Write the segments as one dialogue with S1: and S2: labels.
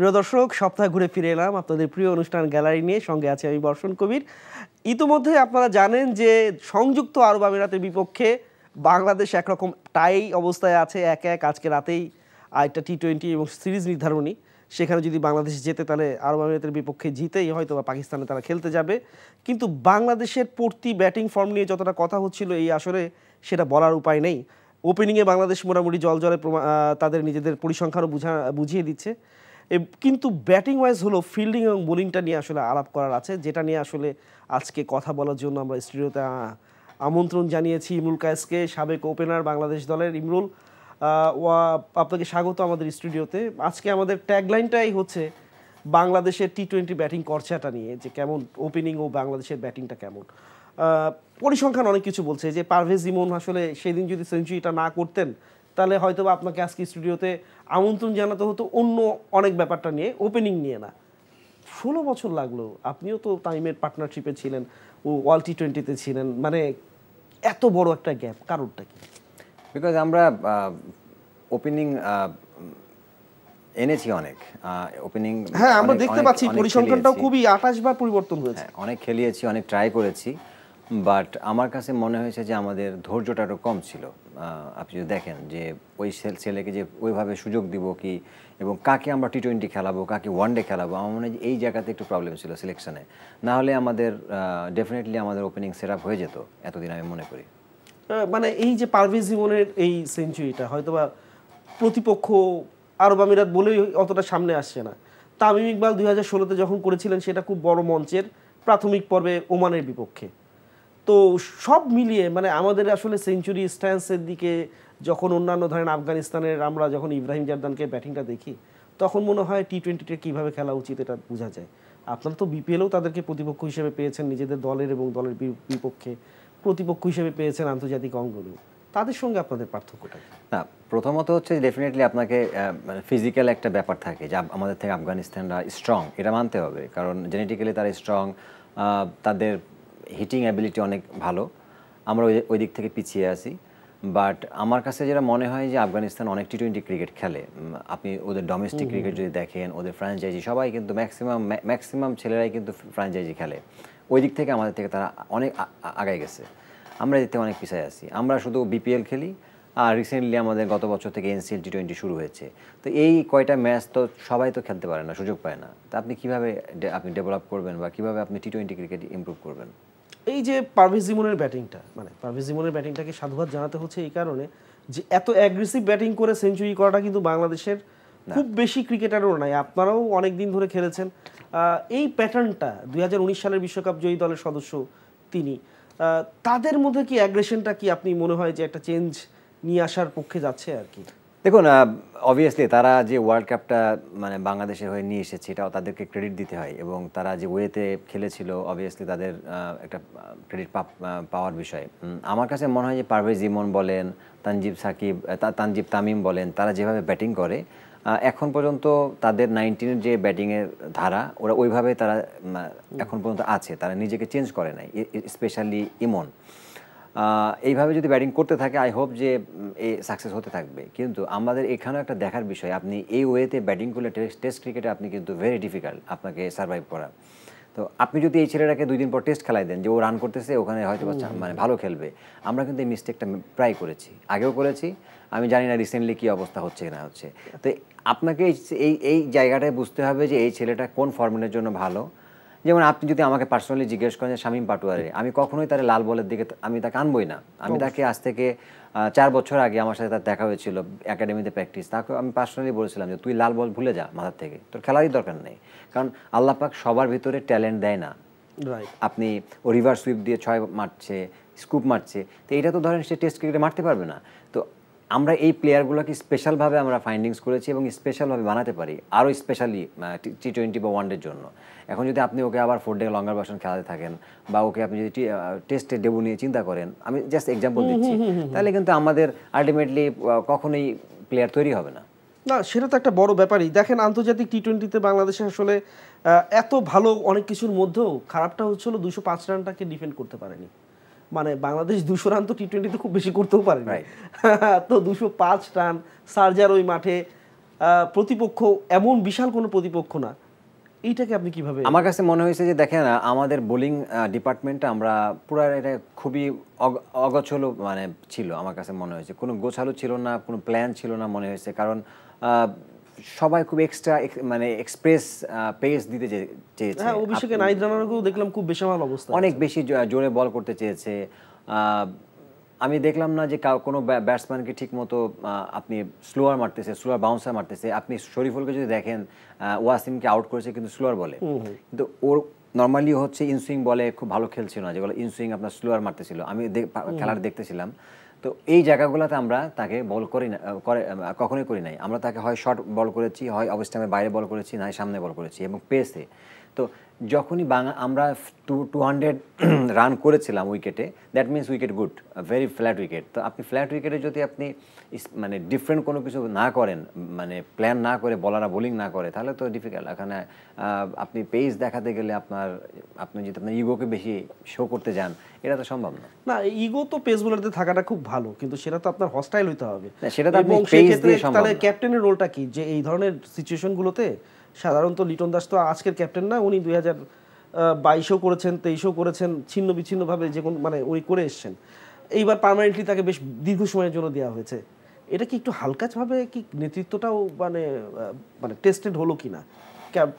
S1: প্রিয় দর্শক, সপ্তাহ ঘুরে ফিরে এলাম আপনাদের প্রিয় অনুষ্ঠান গ্যালারি নিয়ে। সঙ্গে আছে আমি বর্ষণ কবির। ইতিমধ্যে আপনারা জানেন যে সংযুক্ত আরব আমিরাতের বিপক্ষে বাংলাদেশ একরকম টাই অবস্থায় আছে, 1-1। আজকে রাতেই একটা টি-20 এবং সিরিজ নির্ধারণী। সেখানে যদি বাংলাদেশ জেতে তাহলে আরব আমিরাতের বিপক্ষে জিতেই হয়তো বা পাকিস্তানে তারা খেলতে যাবে। কিন্তু বাংলাদেশের পড়তি ব্যাটিং ফর্ম নিয়ে যতটা কথা হচ্ছিল এই আসরে, সেটা বলার উপায় নেই। ওপেনিংয়ে বাংলাদেশ মোটামুটি জলে তাদের নিজেদের পরিসংখ্যানও বুঝিয়ে দিচ্ছে। কিন্তু ব্যাটিং ওয়াইজ হলো ফিল্ডিং এবং বোলিংটা নিয়ে আসলে আলাপ করার আছে, যেটা নিয়ে আসলে আজকে কথা বলার জন্য আমরা স্টুডিওতে আমন্ত্রণ জানিয়েছি ইমরুল কায়েসকে, সাবেক ওপেনার বাংলাদেশ দলের। ইমরুল, আপনাকে স্বাগত আমাদের স্টুডিওতে। আজকে আমাদের ট্যাগলাইনটাই হচ্ছে বাংলাদেশের টি-20 ব্যাটিং খরচাটা নিয়ে, যে কেমন ওপেনিং ও বাংলাদেশের ব্যাটিংটা কেমন। পরিসংখ্যান অনেক কিছু বলছে যে পারভেজ ইমন আসলে সেদিন যদি সেঞ্চুরিটা না করতেন তাহলে হয়তো বা আপনাকে আজকে স্টুডিওতে আমন্ত্রণ জানাতে হতো অন্য অনেক ব্যাপারটা নিয়ে, ওপেনিং নিয়ে না। 16 বছর লাগলো, আপনিও তো তামিমের পার্টনারশিপে ছিলেন, ও ওয়ার্ল্ড টি-20তে ছিলেন, মানে এত বড় একটা গ্যাপ কারণটা কি?
S2: বিকজ আমরা ওপেনিং এনেছি অনেক ওপেনিং।
S1: হ্যাঁ, আমরা দেখতে পাচ্ছি পরিসংখ্যানটাও খুবই 28 বার পরিবর্তন হয়েছে।
S2: অনেক খেলিয়েছি, অনেক ট্রাই করেছি, বাট আমার কাছে মনে হয়েছে যে আমাদের ধৈর্যটা আরও কম ছিল। আপনি যদি দেখেন যে ওই ছেলেকে যে ওইভাবে সুযোগ দিব কি, এবং কাকে আমরা টি-20 খেলাবো, কাকে ওয়ানডে খেলাবো, আমার মনে হয় এই জায়গাতে একটু প্রবলেম ছিল সিলেকশনে। না হলে আমাদের ডেফিনেটলি আমাদের ওপেনিং সেট আপ হয়ে যেত এতদিন, আমি মনে করি।
S1: মানে এই যে পারভেজ ইমনের এই সেঞ্চুরিটা হয়তোবা প্রতিপক্ষ আরব আমিরাত বলেই অতটা সামনে আসছে না। তামিম ইকবাল 2016-তে যখন করেছিলেন সেটা খুব বড় মঞ্চের প্রাথমিক পর্বে ওমানের বিপক্ষে। তো সব মিলিয়ে মানে আমাদের আসলে সেঞ্চুরি স্ট্যান্সের দিকে যখন অন্যান্য ধরেন আফগানিস্তানের আমরা যখন ইব্রাহিম জারদানকে ব্যাটিংটা দেখি, তখন মনে হয় টি-20তে কীভাবে খেলা উচিত এটা বোঝা যায়। আপনারা তো বিপিএলেও তাদেরকে প্রতিপক্ষ হিসেবে পেয়েছেন নিজেদের দলের, এবং দলের বিপক্ষে প্রতিপক্ষ হিসেবে পেয়েছেন আন্তর্জাতিক অঙ্গনেও। তাদের সঙ্গে আপনাদের পার্থক্যটা কি?
S2: না, প্রথমত হচ্ছে ডেফিনেটলি আপনাকে মানে ফিজিক্যাল একটা ব্যাপার থাকে যে আমাদের থেকে আফগানিস্তানরা স্ট্রং, এটা মানতে হবে, কারণ জেনেটিক্যালি তারা স্ট্রং, তাদের হিটিং অ্যাবিলিটি অনেক ভালো। আমরা ওই দিক থেকে পিছিয়ে আছি। বাট আমার কাছে যেটা মনে হয় যে আফগানিস্তান অনেক টি-20 ক্রিকেট খেলে। আপনি ওদের ডোমেস্টিক ক্রিকেট যদি দেখেন, ওদের ফ্র্যাঞ্চাইজি সবাই কিন্তু ম্যাক্সিমাম ছেলেরাই কিন্তু ফ্র্যাঞ্চাইজি খেলে। ওই দিক থেকে আমাদের থেকে তারা অনেক আগায় গেছে, আমরা এতে অনেক পিছিয়ে আছি। আমরা শুধু বিপিএল খেলি, আর রিসেন্টলি আমাদের গত বছর থেকে এনসিএল টি-20 শুরু হয়েছে। তো এই কয়টা ম্যাচ তো সবাই তো খেলতে পারে না, সুযোগ পায় না। তা আপনি কীভাবে আপনি ডেভেলপ করবেন বা কীভাবে আপনি টি-20 ক্রিকেট ইমপ্রুভ করবেন?
S1: এই যে পারভেজ ইমনের ব্যাটিংটা, মানে পারভেজ ইমনের ব্যাটিংটাকে সাধুবাদ জানাতে হচ্ছে এই কারণে যে এত অ্যাগ্রেসিভ ব্যাটিং করে সেঞ্চুরি করাটা কিন্তু বাংলাদেশের খুব বেশি ক্রিকেটারও নাই। আপনারাও অনেক দিন ধরে খেলেছেন। এই প্যাটার্নটা 2019 সালের বিশ্বকাপ জয়ী দলের সদস্য তিনি, তাদের মধ্যে কি অ্যাগ্রেশনটা কি আপনি মনে হয় যে একটা চেঞ্জ নিয়ে আসার পক্ষে যাচ্ছে আর কি?
S2: দেখুন, অবভিয়াসলি তারা যে ওয়ার্ল্ড কাপটা মানে বাংলাদেশের হয়ে নিয়ে এসেছে, এটাও তাদেরকে ক্রেডিট দিতে হয়, এবং তারা যে ওয়েতে খেলেছিল অবভিয়াসলি তাদের একটা ক্রেডিট পাওয়ার বিষয়। আমার কাছে মনে হয় যে পারভেজ ইমন বলেন, তানজিব তামিম বলেন, তারা যেভাবে ব্যাটিং করে এখন পর্যন্ত তাদের 19-এর যে ব্যাটিংয়ের ধারা, ওরা ওইভাবে তারা এখন পর্যন্ত আছে, তারা নিজেকে চেঞ্জ করে নাই। স্পেশালি ইমন এইভাবে যদি ব্যাটিং করতে থাকে, আই হোপ যে এই সাকসেস হতে থাকবে। কিন্তু আমাদের এখানেও একটা দেখার বিষয়, আপনি এই ওয়েতে ব্যাটিং করলে টেস্ট ক্রিকেটে আপনি কিন্তু ভেরি ডিফিকাল্ট আপনাকে সার্ভাইভ করা। তো আপনি যদি এই ছেলেটাকে 2 দিন পর টেস্ট খেলাই দেন যে ও রান করতেছে, ওখানে হয়তো মানে ভালো খেলবে, আমরা কিন্তু এই মিস্টেকটা প্রায় করেছি, আগেও করেছি। আমি জানি না রিসেন্টলি কী অবস্থা হচ্ছে না হচ্ছে। তো আপনাকে এই জায়গাটায় বুঝতে হবে যে এই ছেলেটা কোন ফরম্যাটের জন্য ভালো। যেমন আপনি যদি আমাকে পার্সোনালি জিজ্ঞেস করেন শামীম পাটোয়ারি, আমি কখনোই তার লাল বলের দিকে আমি তাকে আনবই না। আমি তাকে আজ থেকে 4 বছর আগে আমার সাথে তার দেখা হয়েছিল একাডেমিতে প্র্যাকটিস, তাকে আমি পার্সোনালি বলেছিলাম যে তুই লাল বল ভুলে যা মাথার থেকে, তোর খেলারই দরকার নেই, কারণ আল্লাহ পাক সবার ভিতরে ট্যালেন্ট দেয় না। আপনি ও রিভার সুইপ দিয়ে 6 মারছে, স্কুপ মারছে, তো এটা তো ধরেন সে টেস্ট ক্রিকেটে মারতে পারবে না। তো আমরা এই প্লেয়ারগুলোকে স্পেশালভাবে আমরা ফাইন্ডিংস করেছি এবং স্পেশালভাবে বানাতে পারি, আরও স্পেশালি টি-20 বা ওয়ানডের জন্য। এখন যদি আপনি ওকে আবার 4 ডে লঙ্গার ভার্সন খেলাতে থাকেন, বা ওকে আপনি যদি টেস্টে ডেবু নিয়ে চিন্তা করেন, আমি জাস্ট এক্সাম্পল দিচ্ছি, তাহলে কিন্তু আমাদের আলটিমেটলি কখনোই প্লেয়ার তৈরি হবে না।
S1: না, সেটা তো একটা বড় ব্যাপারই। দেখেন আন্তর্জাতিক টি-20তে বাংলাদেশে আসলে এত ভালো অনেক কিছুর মধ্যেও খারাপটা হচ্ছিল 205 রানটাকে ডিফেন্ড করতে পারেনি। মানে বাংলাদেশ 200 রান তো টি-20তে খুব বেশি করতেও পারেনি। তো 205 রান সার্জার ওই মাঠে প্রতিপক্ষ এমন বিশাল কোনো প্রতিপক্ষ না, এইটাকে আপনি কিভাবে?
S2: আমার কাছে মনে হয়েছে যে দেখেন আমাদের বোলিং ডিপার্টমেন্টটা আমরা পুরো এটা খুবই অগোছালো মানে ছিল। আমার কাছে মনে হয়েছে কোনো গোছালো ছিল না, কোনো প্ল্যান ছিল না মনে হয়েছে। কারণ সবাই খুব এক্সট্রা মানে এক্সপ্রেস পেস দিতে চেয়েছে।
S1: হ্যাঁ, অভিষেকে নাহিদ রানাকেও দেখলাম খুব বেসামাল অবস্থা,
S2: অনেক বেশি জোরে বল করতে চেয়েছে। আমি দেখলাম না যে কোনো ব্যাটসম্যানকে ঠিক মতো আপনি স্লোয়ার মারতেছে, স্লোয়ার বাউন্সার মারতেছে। আপনি শরীফুলকে যদি দেখেন ওয়াসিমকে আউট করেছে কিন্তু স্লোয়ার বলে, কিন্তু ওর নর্মালি হচ্ছে ইনসুইং বলে খুব ভালো খেলছিল না, যেগুলো ইনসুইং আপনার স্লোয়ার মারতেছিল। আমি খেলাটা দেখতেছিলাম। তো এই জায়গাগুলোতে আমরা তাকে বল করি না, কখনোই করি নাই। আমরা তাকে হয় শর্ট বল করেছি, হয় অফ স্টাম্পের বাইরে বল করেছি, না সামনে বল করেছি এবং পেসে। তো যখনই আমরা 200 রান করেছিলাম উইকেটে, that means wicket good, very flat wicket. তো আপনি ফ্ল্যাট উইকেটে যদি আপনি মানে ডিফারেন্ট কোনো কিছু না করেন, মানে প্ল্যান না করে, বলাররা বোলিং না করে, তাহলে তো ডিফিকাল্ট। এখানে আপনি পেস দেখাতে গেলে আপনি যদি আপনার ইগোকে বেশি শো করতে যান, এটা তো সম্ভব না।
S1: না, ইগো তো পেস বোলারদের থাকাটা খুব ভালো, কিন্তু সেটা তো আপনার হস্টাইল হইতে হবে।
S2: সেটা তো আপনি পেস দিয়ে সম্ভব না।
S1: তাহলে ক্যাপ্টেনের রোলটা কি, যে এই ধরনের সিচুয়েশনগুলোতে? সাধারণত লিটন দাস তো আজকের ক্যাপ্টেন না, উনি 2022-ও করেছেন, 23-ও করেছেন, ছিন্ন বিচ্ছিন্নভাবে যে কোনো মানে উনি করে এসছেন। এইবার পার্মানেন্টলি তাকে বেশ দীর্ঘ সময়ের জন্য দেওয়া হয়েছে। এটা কি একটু হালকাভাবে কি নেতৃত্বটাও মানে মানে টেস্টেড হলো কিনা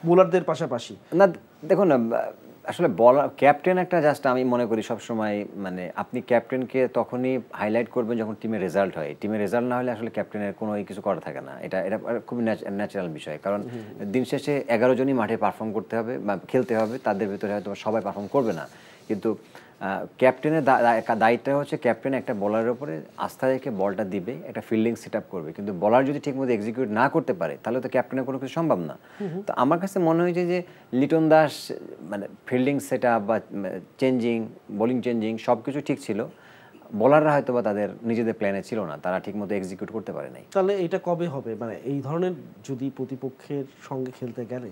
S1: বোলারদের পাশাপাশি?
S2: না দেখুন, আসলে বলার ক্যাপ্টেন একটা জাস্ট আমি মনে করি সবসময় মানে আপনি ক্যাপ্টেনকে তখনই হাইলাইট করবেন যখন টিমের রেজাল্ট হয়। টিমের রেজাল্ট না হলে আসলে ক্যাপ্টেনের কোনো কিছু করা থাকে না। এটা খুব ন্যাচারাল বিষয়। কারণ দিন শেষে 11 জনই মাঠে পারফর্ম করতে হবে বা খেলতে হবে, তাদের ভিতরে হয়তো সবাই পারফর্ম করবে না, কিন্তু ক্যাপ্টেনের দায়িত্ব হচ্ছে ক্যাপ্টেন একটা বলারের উপরে আস্থা রেখে বলটা দিবে, একটা ফিল্ডিং সেট আপ করবে। কিন্তু বলার যদি ঠিকমতো এক্সিকিউট না করতে পারে, তাহলে তো ক্যাপ্টেনের কোনো কিছু সম্ভব না। তো আমার কাছে মনে হয়েছে যে লিটন দাস মানে ফিল্ডিং সেট আপ বা চেঞ্জিং, বোলিং চেঞ্জিং সব কিছু ঠিক ছিল। বলাররা হয়তো বা তাদের নিজেদের প্ল্যানে ছিল না, তারা ঠিকমতো এক্সিকিউট করতে পারে নাই।
S1: তাহলে এটা কবে হবে? মানে এই ধরনের যদি প্রতিপক্ষের সঙ্গে খেলতে গেলে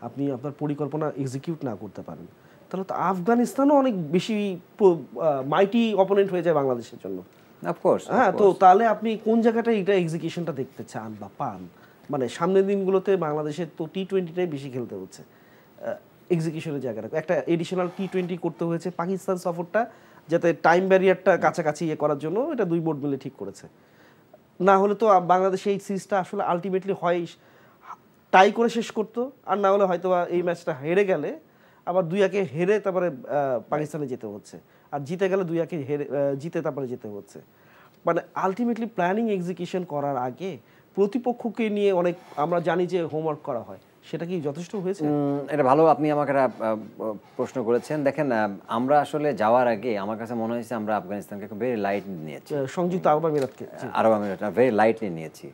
S1: আপনি আপনার পরিকল্পনা এক্সিকিউট না করতে পারেন, তাহলে তো আফগানিস্তানও অনেক বেশি মাইটি অপোনেন্ট হয়ে যায় বাংলাদেশের জন্য।
S2: অফকোর্স,
S1: হ্যাঁ, তো তাহলে আপনি কোন জায়গাটায় এটা এক্সিকিউশনটা দেখতে চান বা পান? মানে সামনের দিনগুলোতে বাংলাদেশের তো টি-20টাই বেশি খেলতে হচ্ছে, এক্সিকিউশনের জায়গাটা একটা এডিশনাল টি-20 করতে হয়েছে পাকিস্তান সফরটা, যাতে টাইম ব্যারিয়ারটা কাছাকাছি করার জন্য এটা দুই বোর্ড মিলে ঠিক করেছে। না হলে তো বাংলাদেশ এই সিরিজটা আসলে আলটিমেটলি হয় টাই করে শেষ করতো, আর না হলে হয়তো এই ম্যাচটা হেরে গেলে আবার 2-1 হেরে তারপরে পাকিস্তানে যেতে হচ্ছে, আর জিতে গেলে 2-1 হেরে জিতে তারপরে যেতে হচ্ছে। মানে আলটিমেটলি প্ল্যানিং এক্সিকিউশন করার আগে প্রতিপক্ষকে নিয়ে অনেক আমরা জানি যে হোমওয়ার্ক করা হয়, সেটা কি যথেষ্ট হয়েছে?
S2: এটা ভালো আপনি আমাকে একটা প্রশ্ন করেছেন। দেখেন, আমরা আসলে যাওয়ার আগে আমার কাছে মনে হয়েছে আমরা আফগানিস্তানকে ভেরি লাইট নিয়েছি,
S1: সংযুক্ত আরব আমিরাতকে
S2: আরব আমিরাতটা ভেরি লাইটলি নিয়েছি।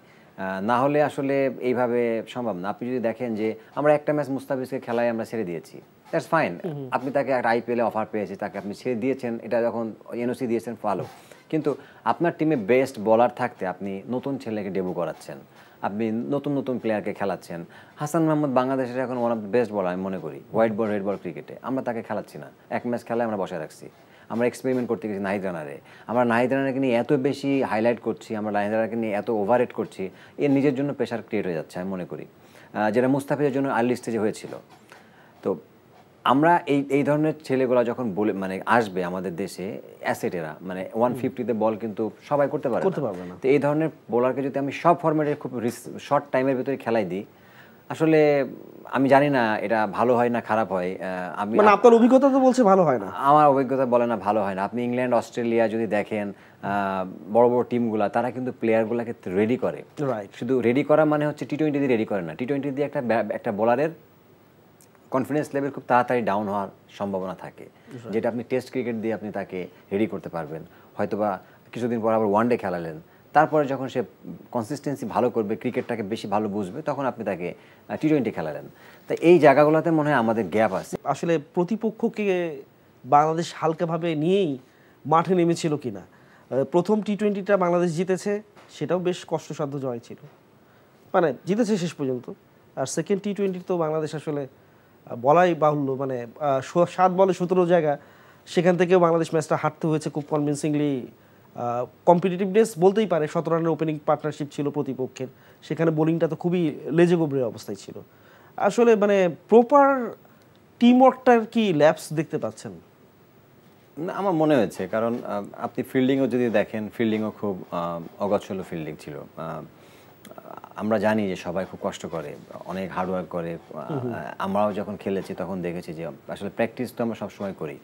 S2: না হলে আসলে এইভাবে সম্ভব না। আপনি যদি দেখেন যে আমরা একটা ম্যাচ মুস্তাফিজকে খেলায় আমরা ছেড়ে দিয়েছি, দ্যাটস ফাইন। আপনি তাকে একটা আইপিএলে অফার পেয়েছে, তাকে আপনি ছেড়ে দিয়েছেন, এটা যখন এনওসি দিয়েছেন ভালো। কিন্তু আপনার টিমে বেস্ট বলার থাকতে আপনি নতুন ছেলেকে ডেবু করাচ্ছেন, আপনি নতুন নতুন প্লেয়ারকে খেলাচ্ছেন। হাসান মাহমুদ বাংলাদেশের এখন ওয়ান অফ দ্য বেস্ট বলার আমি মনে করি হোয়াইট বল রেড বল ক্রিকেটে। আমরা তাকে খেলাচ্ছি না, এক ম্যাচ খেলায় আমরা বসে রাখছি। আমরা এক্সপেরিমেন্ট করতে গেছি নাহিদ রানারে, আমরা নাহিদ রানাকে নিয়ে এত বেশি হাইলাইট করছি, আমরা নাহিদ রানাকে নিয়ে এত ওভাররেট করছি, এর নিজের জন্য প্রেশার ক্রিয়েট হয়ে যাচ্ছে আমি মনে করি, যেটা মুস্তাফিজের জন্য আর্লি স্টেজে হয়েছিল। তো আমরা এই ধরনের ছেলেগুলো যখন বলে মানে আসবে আমাদের দেশে, অ্যাসেটেরা মানে 150-তে বল কিন্তু সবাই করতে পারবে না। তো এই ধরনের বোলারকে যদি আমি সব ফরম্যাটে খুব শর্ট টাইমের ভিতরে খেলাই দিই, আসলে আমি জানি না এটা ভালো হয় না খারাপ হয়। আমি
S1: মানে আপনার অভিজ্ঞতা তো বলছে ভালো হয় না।
S2: আমার অভিজ্ঞতা বলে না ভালো হয় না। আপনি ইংল্যান্ড, অস্ট্রেলিয়া যদি দেখেন, বড় বড় টিমগুলো তারা কিন্তু প্লেয়ারগুলোকে রেডি করে। শুধু রেডি করা মানে হচ্ছে টি-20 দিয়ে রেডি করে না, টি-20 দিয়ে একটা বোলারের কনফিডেন্স লেভেল খুব তাড়াতাড়ি ডাউন হওয়ার সম্ভাবনা থাকে, যেটা আপনি টেস্ট ক্রিকেট দিয়ে আপনি তাকে রেডি করতে পারবেন। হয়তোবা কিছুদিন পর আবার ওয়ানডে খেলালেন, তারপরে যখন সে কনসিস্টেন্সি ভালো করবে, ক্রিকেটটাকে বেশি ভালো বুঝবে, তখন আপনি তাকে টি-20 খেলালেন। তো এই জায়গাগুলোতে মনে হয় আমাদের গ্যাপ আছে।
S1: আসলে প্রতিপক্ষকে বাংলাদেশ হালকাভাবে নিয়েই মাঠে নেমেছিল কিনা। প্রথম টি-20টা বাংলাদেশ জিতেছে, সেটাও বেশ কষ্টসাধ্য জয় ছিল, মানে জিতেছে শেষ পর্যন্ত। আর সেকেন্ড টি-20 তো বাংলাদেশ আসলে বলাই বাহুল্য, মানে 7 বলে 17 জায়গা, সেখান থেকেও বাংলাদেশ ম্যাচটা হারতে হয়েছে খুব কনভিন্সিংলি কম্পিটিটিভনেস বলতেই পারে, 17 রানের ওপেনিং পার্টনারশিপ ছিল প্রতিপক্ষের, সেখানে বোলিংটা তো খুবই লেজে গোবরের অবস্থায় ছিল। আসলে মানে প্রপার টিম ওয়ার্কটার কি ল্যাপস দেখতে পাচ্ছেন?
S2: না, আমার মনে হয়েছে, কারণ আপনি ফিল্ডিংও যদি দেখেন, ফিল্ডিংও খুব অগোছাল ফিল্ডিং ছিল। আমরা জানি যে সবাই খুব কষ্ট করে, অনেক হার্ডওয়ার্ক করে। আমরাও যখন খেলেছি তখন দেখেছি যে আসলে প্র্যাকটিস তো আমরা সবসময় করি,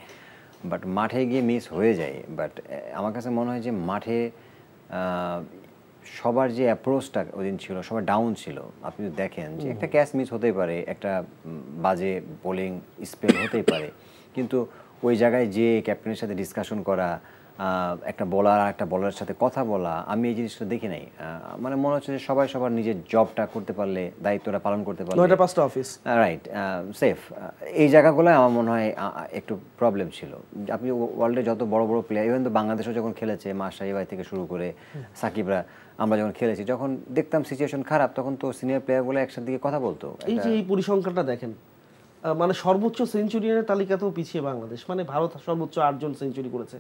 S2: বাট মাঠে গিয়ে মিস হয়ে যায়। বাট আমার কাছে মনে হয় যে মাঠে সবার যে অ্যাপ্রোচটা ওই দিন ছিল, সবার ডাউন ছিল। আপনি যদি দেখেন যে একটা ক্যাচ মিস হতেই পারে, একটা বাজে বোলিং স্পেল হতেই পারে, কিন্তু ওই জায়গায় যে ক্যাপ্টেনের সাথে ডিসকাশন করা, একটা বলার আর একটা বলারের সাথে কথা বলা, আমি এই জিনিসটা দেখি নাই। মানে মনে হচ্ছে যে সবাই সবার নিজের জবটা করতে পারলে, দায়িত্বটা পালন করতে পারলে,
S1: 9টা 5টা অফিস,
S2: রাইট, সেফ। এই জায়গাগুলো আমার মনে হয় একটু প্রবলেম ছিল। আপনি ওয়ার্ল্ডে যত বড় বড় প্লেয়ার, ইভেন তো বাংলাদেশও যখন খেলেছে, মাশরাফি ভাই থেকে শুরু করে সাকিবরা, আমরা যখন খেলেছি, যখন দেখতাম সিচুয়েশন খারাপ, তখন তো সিনিয়র প্লেয়ারগুলো একসাথে গিয়ে কথা বলতো।
S1: এই যে এই পরিসংখ্যানটা দেখেন, মানে সর্বোচ্চ সেঞ্চুরিয়ানের তালিকাতেও পিছিয়ে বাংলাদেশ। মানে ভারত সর্বোচ্চ 8 জন সেঞ্চুরি করেছে,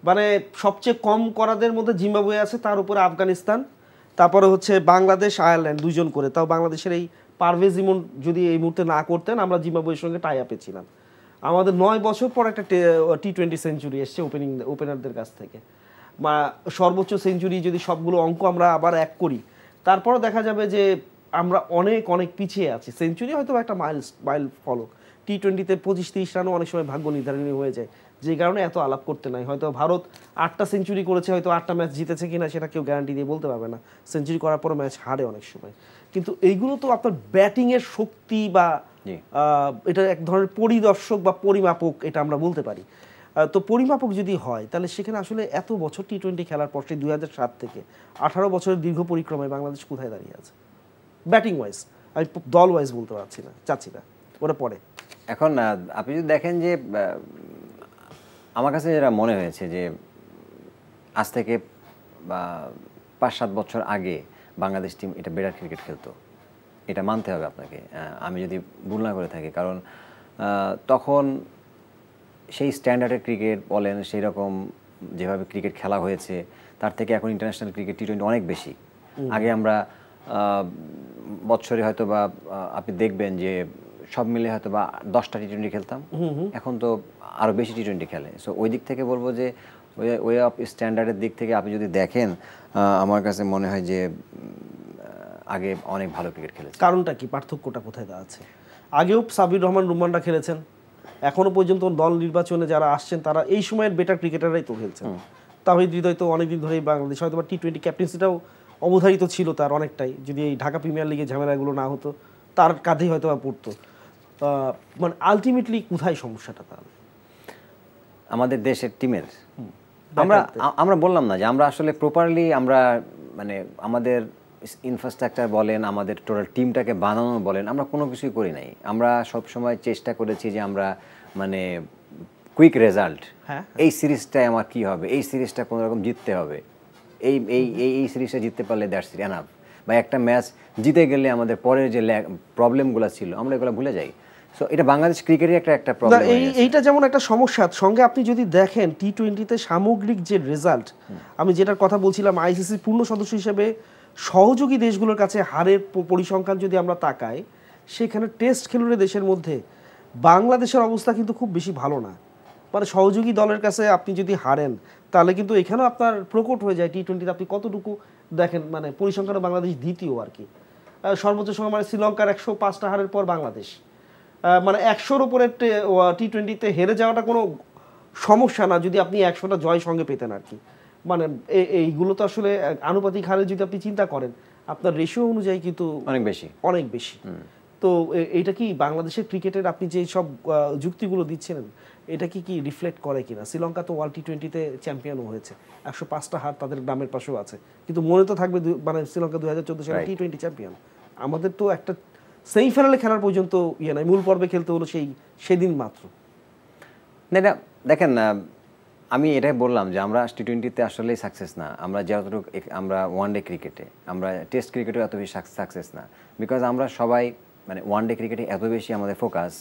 S1: মানে সবচেয়ে কম করাদের মধ্যে জিম্বাবুয়ে আছে, তার উপরে আফগানিস্তান, তারপরে হচ্ছে বাংলাদেশ, আয়ারল্যান্ড 2 জন করে। তাও বাংলাদেশের এই পারভেজ ইমন যদি এই মুহূর্তে না করতেন, আমরা জিম্বাবুয়ের সঙ্গে টাই আপে ছিলাম। আমাদের 9 বছর পর একটা T20 সেঞ্চুরি এসছে ওপেনারদের কাছ থেকে। বা সর্বোচ্চ সেঞ্চুরি যদি সবগুলো অঙ্ক আমরা আবার এক করি, তারপরও দেখা যাবে যে আমরা অনেক অনেক পিছিয়ে আছি। সেঞ্চুরি হয়তো একটা মাইল ফলক, T20-তে 25-30 রানও অনেক সময় ভাগ্য নির্ধারণী হয়ে যায়, যে কারণে এত আলাপ করতে নাই। হয়তো ভারত 8টা সেঞ্চুরি করেছে, হয়তো 8টা ম্যাচ জিতেছে কিনা সেটা কেউ গ্যারান্টি দিয়ে বলতে পারবে না। সেঞ্চুরি করার পর ম্যাচ হারে অনেক সময়, কিন্তু এইগুলো তো আপনার ব্যাটিংয়ের শক্তি বা এটা এক ধরনের পরিদর্শক বা পরিমাপক, এটা আমরা বলতে পারি। তো পরিমাপক যদি হয়, তাহলে সেখানে আসলে এত বছর T20 খেলার পর, সেই 2007 থেকে 18 বছরের দীর্ঘ পরিক্রমায় বাংলাদেশ কোথায় দাঁড়িয়ে আছে ব্যাটিং ওয়াইজ? আমি দল ওয়াইজ বলতে চাচ্ছি না, ওরা পরে।
S2: এখন আপনি যদি দেখেন যে আমার কাছে যেটা মনে হয়েছে যে আজ থেকে 5-7 বছর আগে বাংলাদেশ টিম এটা বেটার ক্রিকেট খেলতো, এটা মানতে হবে আপনাকে, আমি যদি ভুল না করে থাকি। কারণ তখন সেই স্ট্যান্ডার্ডের ক্রিকেট বলেন, সেই রকম যেভাবে ক্রিকেট খেলা হয়েছে, তার থেকে এখন ইন্টারন্যাশনাল ক্রিকেট T20 অনেক বেশি। আগে আমরা বছরে হয়তো বা আপনি দেখবেন যে সব মিলে হয়তো বা 10টা T20 খেলতাম, এখন তো আরও বেশি T20 খেলে। সো ওই দিক থেকে বলবো যে ওয়ে অফ স্ট্যান্ডার্ডের দিক থেকে আপনি যদি দেখেন, আমার কাছে মনে হয় যে আগে অনেক ভালো ক্রিকেট খেলেছে।
S1: কারণটা কি, পার্থক্যটা কোথায় আছে? আগেও সাবির রহমান রুমানরা খেলেছেন, এখনো পর্যন্ত দল নির্বাচনে যারা আসছেন তারা এই সময়ের বেটার ক্রিকেটাররাই তো খেলছেন। তাহিদ হৃদয় তো অনেকদিন ধরেই বাংলাদেশ, হয়তো বা T20 ক্যাপ্টেন্সিটাও অবধারিত ছিল তার অনেকটাই, যদি এই ঢাকা প্রিমিয়ার লিগে ঝামেলাগুলো না হতো তার কাঁধেই হয়তো বা পড়তো। মানে আলটিমেটলি কোথায় সমস্যাটা তাহলে
S2: আমাদের দেশের টিমের? আমরা বললাম না যে আমরা আসলে প্রপারলি আমরা মানে আমাদের ইনফ্রাস্ট্রাকচার বলেন, আমাদের টোটাল টিমটাকে বানানো বলেন, আমরা কোনো কিছুই করি নাই। আমরা সব সময় চেষ্টা করেছি যে আমরা মানে কুইক রেজাল্ট, এই সিরিজটায় আমার কি হবে, এই সিরিজটা কোনো রকম জিততে হবে, এই এই এই সিরিজটা জিততে পারলে দ্যাটস এনাফ। বা একটা ম্যাচ জিতে গেলে আমাদের পরের যে প্রবলেমগুলো ছিল আমরা এগুলো ভুলে যাই। সো এটা বাংলাদেশ ক্রিকেটের একটা প্রবলেম।
S1: এইটা যেমন একটা সমস্যা, সঙ্গে আপনি যদি দেখেন T20-তে সামগ্রিক যে রেজাল্ট, আমি যেটার কথা বলছিলাম, ICC পূর্ণ সদস্য হিসেবে সহযোগী দেশগুলোর কাছে হারের পরিসংখ্যান যদি আমরা তাকাই, সেখানে টেস্ট খেলুড়ে দেশের মধ্যে বাংলাদেশের অবস্থা কিন্তু খুব বেশি ভালো না। মানে সহযোগী দলের কাছে আপনি যদি হারেন, তাহলে কিন্তু এখানেও আপনার প্রকট হয়ে যায় T20-তে আপনি কতটুকু দেখেন, মানে পরিসংখ্যানে বাংলাদেশ দ্বিতীয় আর কি। সর্বোচ্চ সময় মানে শ্রীলঙ্কার 105টা হারের পর বাংলাদেশ, মানে 100-র উপরে T20-তে হেরে যাওয়াটা কোনো সমস্যা না যদি আপনি 100টা জয় সঙ্গে পেতেন আর কি। মানে এইগুলো তো আসলে আনুপাতিক হারে যদি আপনি চিন্তা করেন, আপনার রেশিও অনুযায়ী কিন্তু অনেক বেশি। তো এইটা কি বাংলাদেশের ক্রিকেটের আপনি যে সব যুক্তিগুলো দিচ্ছিলেন, এটা কি রিফ্লেক্ট করে কিনা? শ্রীলঙ্কা তো ওয়ার্ল্ড T20-তে চ্যাম্পিয়নও হয়েছে, 105টা হার তাদের নামের পাশেও আছে, কিন্তু মনে তো থাকবে মানে শ্রীলঙ্কা 2014 সালে T20 চ্যাম্পিয়ন। আমাদের তো একটা সেমিফাইনালে খেলার পর্যন্ত ইয়ে নাই, মূল পর্বে খেলতে হলো সেদিন মাত্র।
S2: না দেখেন, আমি এটাই বললাম যে আমরা T20-তে আসলেই সাকসেস না। আমরা যতটুকু আমরা ওয়ান ডে ক্রিকেটে, আমরা টেস্ট ক্রিকেটেও এত বেশি সাকসেস না, বিকজ আমরা সবাই মানে ওয়ান ডে ক্রিকেটে এত বেশি আমাদের ফোকাস,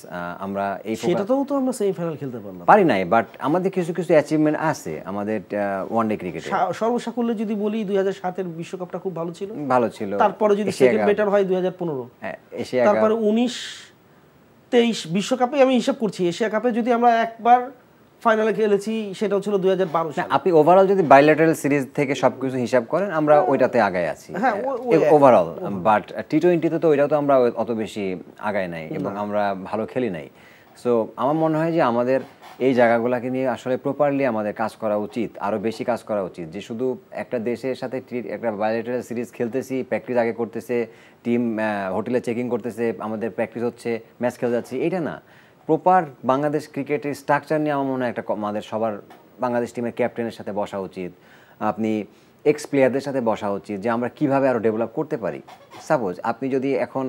S2: আমরা এই
S1: সেটাতেও তো আমরা সেমিফাইনাল খেলতে পারলাম
S2: পারি নাই, বাট আমাদের কিছু কিছু অ্যাচিভমেন্ট আছে আমাদের ওয়ান ডে ক্রিকেটে।
S1: সর্বসাকুল্যে যদি বলি 2007-এর বিশ্বকাপটা খুব ভালো ছিল,
S2: ভালো ছিল।
S1: তারপরে যদি সেকেন্ড বেটার হয় 2015,
S2: এশিয়া,
S1: তারপরে 19-23 বিশ্বকাপে আমি হিসাব করছি, এশিয়া কাপে যদি আমরা একবার ফাইনালে খেলেছি সেটাও ছিল 2012 সালে।
S2: আপনি ওভারঅল যদি বাইলেটারাল সিরিজ থেকে সবকিছু হিসাব করেন আমরা ওইটাতে আগায় আছি ওভারঅল, বাট টি-20তে তো ওইটাও তো আমরা অত বেশি আগায় নাই এবং আমরা ভালো খেলি নাই। সো আমার মনে হয় যে আমাদের এই জায়গাগুলোকে নিয়ে আসলে প্রপারলি আমাদের কাজ করা উচিত, আরও বেশি কাজ করা উচিত। যে শুধু একটা দেশের সাথে একটা বাইলেটারাল সিরিজ খেলতেছি, প্র্যাকটিস আগে করতেছে, টিম হোটেলে চেকিং করতেছে, আমাদের প্র্যাকটিস হচ্ছে, ম্যাচ খেলে যাচ্ছি, এটা না। প্রপার বাংলাদেশ ক্রিকেটের স্ট্রাকচার নিয়ে আমার মনে হয় একটা আমাদের সবার বাংলাদেশ টিমের ক্যাপ্টেনের সাথে বসা উচিত, আপনি এক্স প্লেয়ারদের সাথে বসা উচিত, যে আমরা কীভাবে আরও ডেভেলপ করতে পারি। সাপোজ আপনি যদি এখন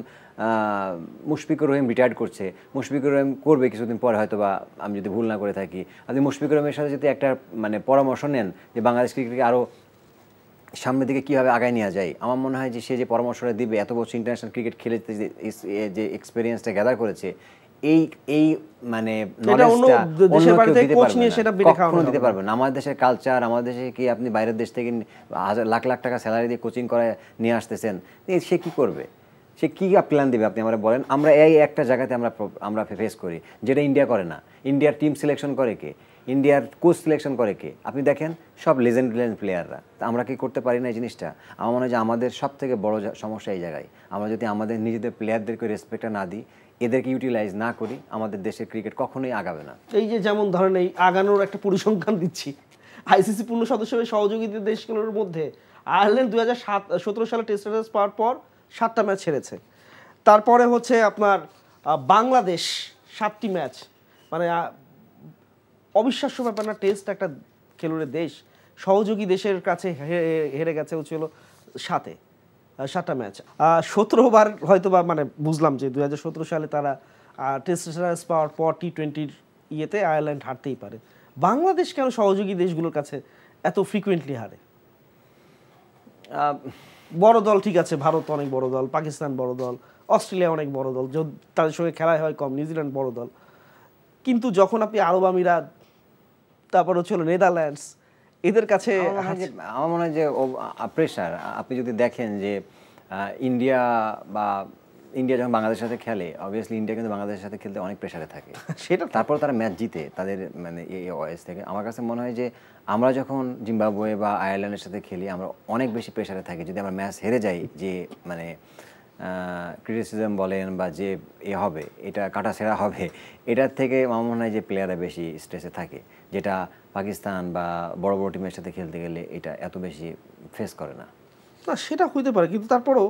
S2: মুশফিকুর রহিম রিটায়ার্ড করছে, মুশফিকুর রহিম করবে কিছুদিন পরে হয়তো, বা আমি যদি ভুল না করে থাকি, আপনি মুশফিকুর রহিমের সাথে যদি একটা মানে পরামর্শ নেন যে বাংলাদেশ ক্রিকেটকে আরও সামনের দিকে কীভাবে আগায় নেওয়া যায়, আমার মনে হয় যে সে যে পরামর্শটা দিবে, এত বছর ইন্টারন্যাশনাল ক্রিকেট খেলে যে এক্সপিরিয়েন্সটা গ্যাদার করেছে, এই মানে নলেজটা কখনো দিতে পারবে না। আমাদের দেশের কালচার, আমাদের দেশে কি আপনি বাইরের দেশ থেকে লাখ লাখ টাকা স্যালারি দিয়ে কোচিং করে নিয়ে আসতেছেন, সে কি করবে, সে কী প্ল্যান দেবে আপনি আমরা বলেন। আমরা এই একটা জায়গাতে আমরা ফেস করি যেটা ইন্ডিয়া করে না। ইন্ডিয়ার টিম সিলেকশন করে কে, ইন্ডিয়ার কোচ সিলেকশন করে কে, আপনি দেখেন সব লেজেন্ড প্লেয়াররা। তা আমরা কি করতে পারি না এই জিনিসটা? আমার মনে হয় যে আমাদের সব থেকে বড় সমস্যা এই জায়গায়। আমরা যদি আমাদের নিজেদের প্লেয়ারদেরকে রেসপেক্টটা না দিই, এদেরকে ইউটিলাইজ না করি, আমাদের দেশের ক্রিকেট কখনোই আগাবে না।
S1: এই যে যেমন ধরেন এই আগানোর একটা পরিসংখ্যান দিচ্ছি, আইসিসি পূর্ণ সদস্য সহযোগিতা দেশগুলোর মধ্যে আয়ারল্যান্ড 2017 সালে টেস্ট রেজাল্ট পাওয়ার পর 7টা ম্যাচ হেরেছে। তারপরে হচ্ছে আপনার বাংলাদেশ 7টি ম্যাচ, মানে অবিশ্বাস্য ব্যাপার না, টেস্ট একটা খেলুড়ের দেশ সহযোগী দেশের কাছে হেরে গেছে হচ্ছিল 7টা ম্যাচ। 17বার হয়তো বা মানে বুঝলাম যে 2017 সালে তারা টেস্ট রেজাল্ট পাওয়ার পর টি-20 ইয়েতে আয়ারল্যান্ড হারতেই পারে। বাংলাদেশ কেন সহযোগী দেশগুলোর কাছে এত ফ্রিকুয়েন্টলি হারে? বড় দল ঠিক আছে, ভারত অনেক বড় দল, পাকিস্তান বড় দল, অস্ট্রেলিয়া অনেক বড় দল, তাদের সঙ্গে খেলায় হয় কম, নিউজিল্যান্ড বড় দল, কিন্তু যখন আপনি আরব আমিরাত, তারপর হচ্ছে নেদারল্যান্ডস, এদের কাছে
S2: আমার মনে হয় যে প্রেশার। আপনি যদি দেখেন যে ইন্ডিয়া যখন বাংলাদেশের সাথে খেলে, অবভিয়াসলি ইন্ডিয়া কিন্তু বাংলাদেশের সাথে খেলতে অনেক প্রেশারে থাকে সেটা, তারপর তারা ম্যাচ জিতে তাদের মানে এই ওয়েস থেকে। আমার কাছে মনে হয় যে আমরা যখন জিম্বাবুয়ে বা আয়ারল্যান্ডের সাথে খেলি আমরা অনেক বেশি প্রেশারে থাকি। যদি আমরা ম্যাচ হেরে যাই, যে মানে ক্রিটিসিজম বলেন বা যে হবে, এটা কাটাছেঁড়া হবে, এটার থেকে আমার মনে হয় যে প্লেয়াররা বেশি স্ট্রেসে থাকে, যেটা পাকিস্তান বা বড় বড় টিমের সাথে খেলতে গেলে এটা এত বেশি ফেস করে না।
S1: না সেটা হইতে পারে, কিন্তু তারপরও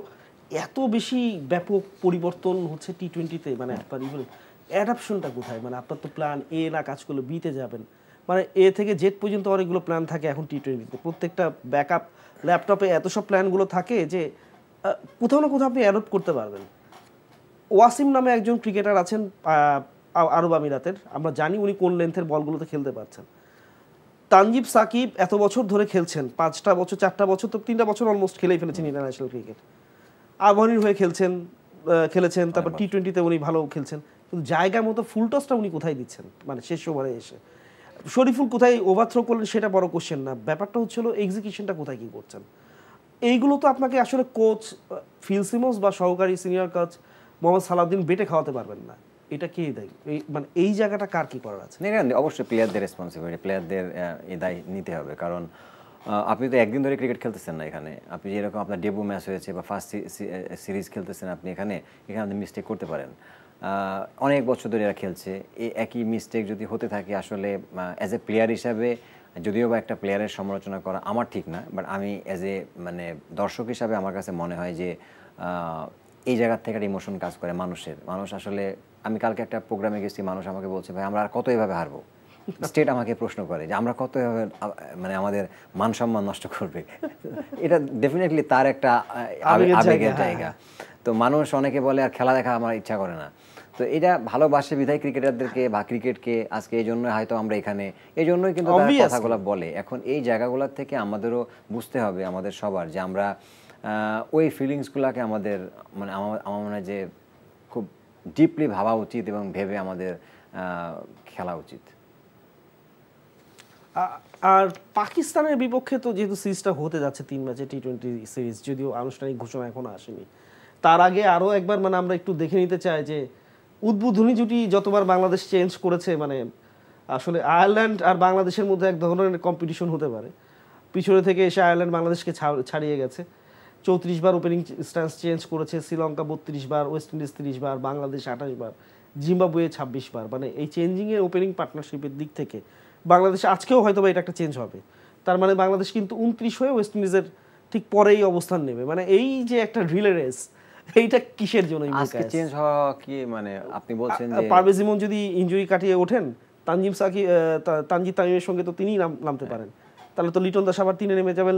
S1: এত বেশি ব্যাপক পরিবর্তন হচ্ছে টি-20-তে, মানে আপনার ইভেন অ্যাডাপশনটা কোথায়? মানে আপনার তো প্ল্যান এ না কাজ করলে বিতে যাবেন, মানে এ থেকে জেড পর্যন্ত অনেকগুলো প্ল্যান থাকে এখন টি-20-তে। প্রত্যেকটা ব্যাকআপ ল্যাপটপে এত সব প্ল্যানগুলো থাকে যে কোথাও না কোথাও আপনি অ্যাডপ্ট করতে পারবেন। ওয়াসিম নামে একজন ক্রিকেটার আছেন আরব আমিরাতের, আমরা জানি উনি কোন লেন্থের বলগুলোতে খেলতে পারছেন। তানজিব সাকিব এত বছর ধরে খেলছেন, 4টা বছর তো 3টা বছর অলমোস্ট খেলেই ফেলেছেন ইন্টারন্যাশনাল ক্রিকেট, আবাহনীর হয়ে খেলেছেন, তারপর টি-20-তে উনি ভালো খেলছেন, কিন্তু জায়গা মতো ফুল টসটা উনি কোথায় দিচ্ছেন? মানে শেষ ওভারে এসে শরীফুল কোথায় ওভারথ্রো করলেন সেটা বড় কোশ্চেন না, ব্যাপারটা হচ্ছিল এক্সিকিউশনটা কোথায় কী করছেন। এইগুলো তো আপনাকে আসলে কোচ ফিল সিমন্স বা সহকারী সিনিয়র কোচ মোহাম্মদ সালাউদ্দিন বেটে খাওয়াতে পারবেন না। এটা কে দেয়? মানে এই জায়গাটা কার কি করার আছে?
S2: অবশ্যই প্লেয়ারদের রেসপন্সিবিলিটি, প্লেয়ারদের এই দায় নিতে হবে। কারণ আপনি তো একদিন ধরে ক্রিকেট খেলতেছেন না এখানে। আপনি যেরকম আপনার ডেবু ম্যাচ হয়েছে বা ফার্স্ট সিরিজ খেলতেছেন, আপনি এখানে আপনি মিস্টেক করতে পারেন। অনেক বছর ধরে এরা খেলছে, এই একই মিস্টেক যদি হতে থাকে আসলে অ্যাজ এ প্লেয়ার হিসাবে, যদিও বা একটা প্লেয়ারের সমালোচনা করা আমার ঠিক না, বাট আমি অ্যাজ এ মানে দর্শক হিসাবে আমার কাছে মনে হয় যে এই জায়গার থেকে একটা ইমোশন কাজ করে মানুষ আসলে। আমি কালকে একটা প্রোগ্রামে গেছি, মানুষ আমাকে বলছে ভাই আমরা আর কত এভাবে হারবো। স্টেট আমাকে প্রশ্ন করে যে আমরা কত এভাবে মানে আমাদের মান সম্মান নষ্ট করবে। এটা ডেফিনেটলি তার একটা আবেগের জায়গা। তো মানুষ অনেকে বলে আর খেলা দেখা আমার ইচ্ছা করে না। তো এটা ভালোবাসে বিধায় ক্রিকেটারদেরকে বা ক্রিকেটকে আজকে এই জন্য হয়তো আমরা এখানে, এই জন্যই কিন্তু কথাগুলো বলে। এখন এই জায়গাগুলোর থেকে আমাদেরও বুঝতে হবে আমাদের সবার, যে আমরা ওই ফিলিংসগুলোকে আমাদের মানে আমার মনে হয় যে খুব ডিপলি ভাবা উচিত এবং ভেবে আমাদের খেলা উচিত।
S1: আর পাকিস্তানের বিপক্ষে তো যেহেতু সিরিজটা হতে যাচ্ছে 3 ম্যাচে T20 সিরিজ, যদিও আনুষ্ঠানিক ঘোষণা এখনো আসেনি, তার আগে আরও একবার মানে আমরা একটু দেখে নিতে চাই যে উদ্বোধনী জুটি যতবার বাংলাদেশ চেঞ্জ করেছে, মানে আসলে আয়ারল্যান্ড আর বাংলাদেশের মধ্যে এক ধরনের কম্পিটিশন হতে পারে। পিছনে থেকে এসে আয়ারল্যান্ড বাংলাদেশকে ছাড়িয়ে গেছে, 34 বার ওপেনিং স্ট্যান্স চেঞ্জ করেছে, শ্রীলঙ্কা 32 বার, ওয়েস্ট ইন্ডিজ 30 বার, বাংলাদেশ 28 বার, জিম্বাবুয়ে 26 বার। মানে এই চেঞ্জিংয়ের ওপেনিং পার্টনারশিপের দিক থেকে বাংলাদেশ আজকেও হয়তো এটা একটা চেঞ্জ হবে। তার মানে বাংলাদেশ কিন্তু 29 হয়ে ওয়েস্ট ইন্ডিজের ঠিক পরেই অবস্থান নেবে। মানে এই যে একটা রিলে রেস, এইটা কিসের জন্য
S2: আজকে চেঞ্জ হওয়া কি? মানে আপনি বলছেন যে
S1: পারভেজ ইমন যদি ইনজুরি কাটিয়ে ওঠেন, তানজিদ তামিমের সঙ্গে তো তিনিই নামতে পারেন, তাহলে তো লিটন দাস আবার 3-এ নেমে যাবেন,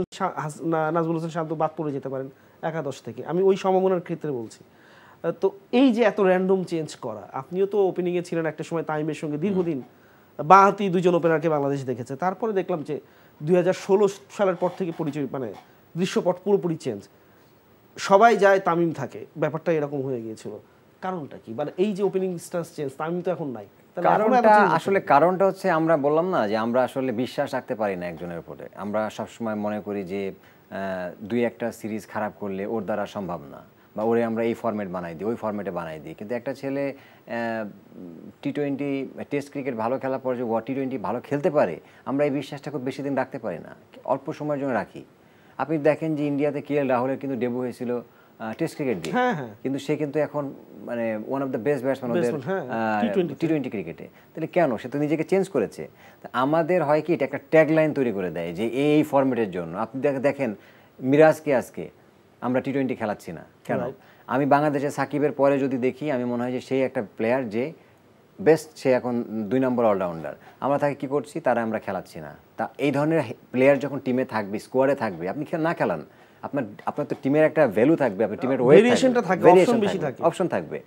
S1: নাজমুল হোসেন শান্ত বাদ পড়ে যেতে পারেন একাদশ থেকে। আমি ওই সম্ভাবনার ক্ষেত্রে বলছি। তো এই যে এত র্যান্ডম চেঞ্জ করা, আপনিও তো ওপেনিংয়ে ছিলেন একটা সময় তামিমের সঙ্গে দীর্ঘদিন, বাঁহাতি দুজন ওপেনারকে বাংলাদেশ দেখেছে। তারপরে দেখলাম যে 2016 সালের পর থেকে পরিচয় মানে দৃশ্যপট পুরোপুরি চেঞ্জ, সবাই যায় তামিম থাকে, ব্যাপারটা এরকম হয়ে গিয়েছিল। কারণটা কি? মানে এই যে ওপেনিং স্ট্যান্স চেঞ্জ, তামিম তো এখন নাই।
S2: কারণটা হচ্ছে আমরা বললাম না যে আমরা আসলে বিশ্বাস রাখতে পারি না একজনের উপরে। আমরা সবসময় মনে করি যে 2-1টা সিরিজ খারাপ করলে ওর দ্বারা সম্ভব না, বা ওরে আমরা এই ফরম্যাট বানাই দিই, ওই ফরম্যাটে বানাই দিই। কিন্তু একটা ছেলে T20 টেস্ট ক্রিকেট ভালো খেলার পর যে T20 ভালো খেলতে পারে, আমরা এই বিশ্বাসটা খুব বেশি দিন রাখতে পারি না, অল্প সময়ের জন্য রাখি। আপনি দেখেন যে ইন্ডিয়াতে KL রাহুলের কিন্তু ডেবু হয়েছিল টেস্ট ক্রিকেট দিয়ে, কিন্তু সে কিন্তু এখন মানে one of the best batsman ওদের T20 ক্রিকেটে। তাহলে কেন? সে তো নিজেকে চেঞ্জ করেছে। আমাদের হয় কি, এটা একটা ট্যাগলাইন তৈরি করে দেয় যে এই ফরম্যাটের জন্য। আপনি দেখেন মিরাজকে আজকে আমরা T20 খেলাচ্ছি না কেন? আমি বাংলাদেশের সাকিবের পরে যদি দেখি, আমি মনে হয় যে সেই একটা প্লেয়ার যে বেস্ট, সে এখন 2 নম্বর অলরাউন্ডার। আমরা তাকে কি করছি, তারা আমরা খেলাচ্ছি না। তা এই ধরনের প্লেয়ার যখন টিমে থাকবে, স্কোয়াডে থাকবে, আপনি না খেলান, আপনার তো টিমের একটা ভ্যালু থাকবে, আপনার টিমের
S1: ভেরিয়েশনটা থাকবে,
S2: অপশন থাকবে।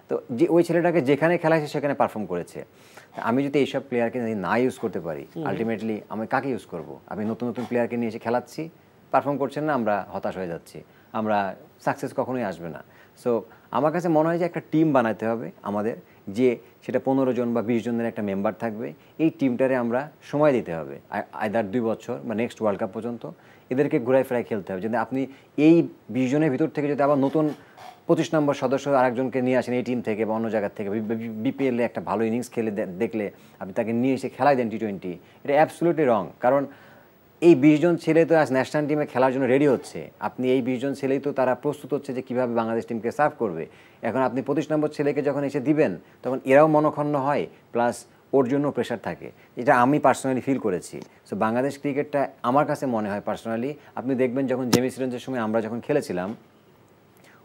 S2: তো যে ওই ছেলেটাকে যেখানে খেলাইছে সেখানে পারফর্ম করেছে। আমি যদি এইসব প্লেয়ারকে না ইউজ করতে পারি, আলটিমেটলি আমি কাকে ইউজ করব? আমি নতুন নতুন প্লেয়ারকে নিয়ে এসে খেলাচ্ছি, পারফর্ম করছেন না, আমরা হতাশ হয়ে যাচ্ছি, আমরা সাকসেস কখনোই আসবে না। সো আমার কাছে মনে হয় যে একটা টিম বানাতে হবে আমাদের, যে সেটা 15 জন বা 20 জনের একটা মেম্বার থাকবে। এই টিমটারে আমরা সময় দিতে হবে, আইদার 2 বছর বা নেক্সট ওয়ার্ল্ড কাপ পর্যন্ত এদেরকে ঘুরাই ফেরাই খেলতে হবে। যদি আপনি এই 20 জনের ভিতর থেকে যদি আবার নতুন 25 নম্বর সদস্য আরেকজনকে নিয়ে আসেন এই টিম থেকে বা অন্য জায়গা থেকে, BPL এ একটা ভালো ইনিংস খেলে দেখলে আপনি তাকে নিয়ে এসে খেলাই দেন T20, এটা অ্যাবসলিউটলি রং। কারণ এই 20 জন ছেলে তো আজ ন্যাশনাল টিমে খেলার জন্য রেডি হচ্ছে। আপনি এই 20 জন ছেলেই তো তারা প্রস্তুত হচ্ছে যে কীভাবে বাংলাদেশ টিমকে সার্ভ করবে। এখন আপনি 25 নম্বর ছেলেকে যখন এসে দিবেন, তখন এরাও মনক্ষুণ্ণ হয়, প্লাস ওর জন্য প্রেশার থাকে। এটা আমি পার্সোনালি ফিল করেছি। সো বাংলাদেশ ক্রিকেটটা আমার কাছে মনে হয় পার্সোনালি, আপনি দেখবেন যখন জেমি সিরেঞ্জের সময় আমরা যখন খেলেছিলাম,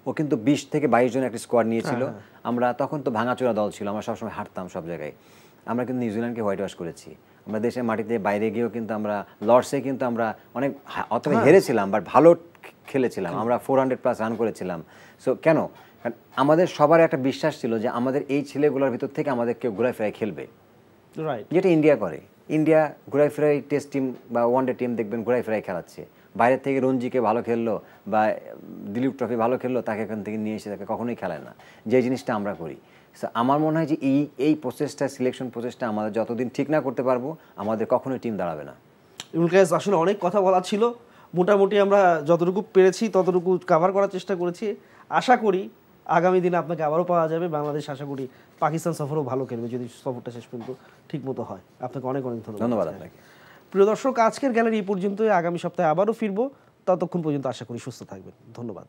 S2: ও কিন্তু 20 থেকে 22 জন একটা স্কোয়াড নিয়েছিল। আমরা তখন তো ভাঙাচোরা দল ছিল, আমরা সবসময় হারতাম সব জায়গায়। আমরা কিন্তু নিউজিল্যান্ডকে হোয়াইট ওয়াশ করেছি। আমরা দেশের মাটিতে বাইরে গিয়েও কিন্তু আমরা লর্ডসে কিন্তু আমরা অনেক অতটা হেরেছিলাম, বাট ভালো খেলেছিলাম, আমরা 400+ রান করেছিলাম। সো কেন? কারণ আমাদের সবার একটা বিশ্বাস ছিল যে আমাদের এই ছেলেগুলোর ভিতর থেকে আমাদের কেউ ঘুরাই ফেরাই খেলবে, যেটা ইন্ডিয়া করে। ইন্ডিয়া ঘুরাই ফেরাই টেস্ট টিম বা ওয়ানডে টিম দেখবেন ঘুরাই ফেরাই খেলাচ্ছে। বাইরের থেকে রঞ্জিকে ভালো খেললো বা দিলীপ ট্রফি ভালো খেললো, তাকে এখান থেকে নিয়ে এসে তাকে কখনোই খেলায় না, যে জিনিসটা আমরা করি। আমার মনে হয় যে এই প্রসেসটা, সিলেকশন প্রসেসটা আমাদের যতদিন ঠিক না করতে পারবো, আমাদের কখনোই টিম দাঁড়াবে না।
S1: আসলে অনেক কথা বলা ছিল, মোটামুটি আমরা যতটুকু পেরেছি ততটুকু কভার করার চেষ্টা করেছি। আশা করি আগামী দিনে আপনাকে আবারও পাওয়া যাবে। বাংলাদেশ আশা করি পাকিস্তান সফরও ভালো খেলবে, যদি সফরটা শেষ পর্যন্ত ঠিক মতো হয়। আপনাকে অনেক অনেক
S2: ধন্যবাদ। আপনাকে।
S1: প্রিয় দর্শক, আজকের গ্যালারি এই পর্যন্তই। আগামী সপ্তাহে আবারও ফিরবো, ততক্ষণ পর্যন্ত আশা করি সুস্থ থাকবেন। ধন্যবাদ।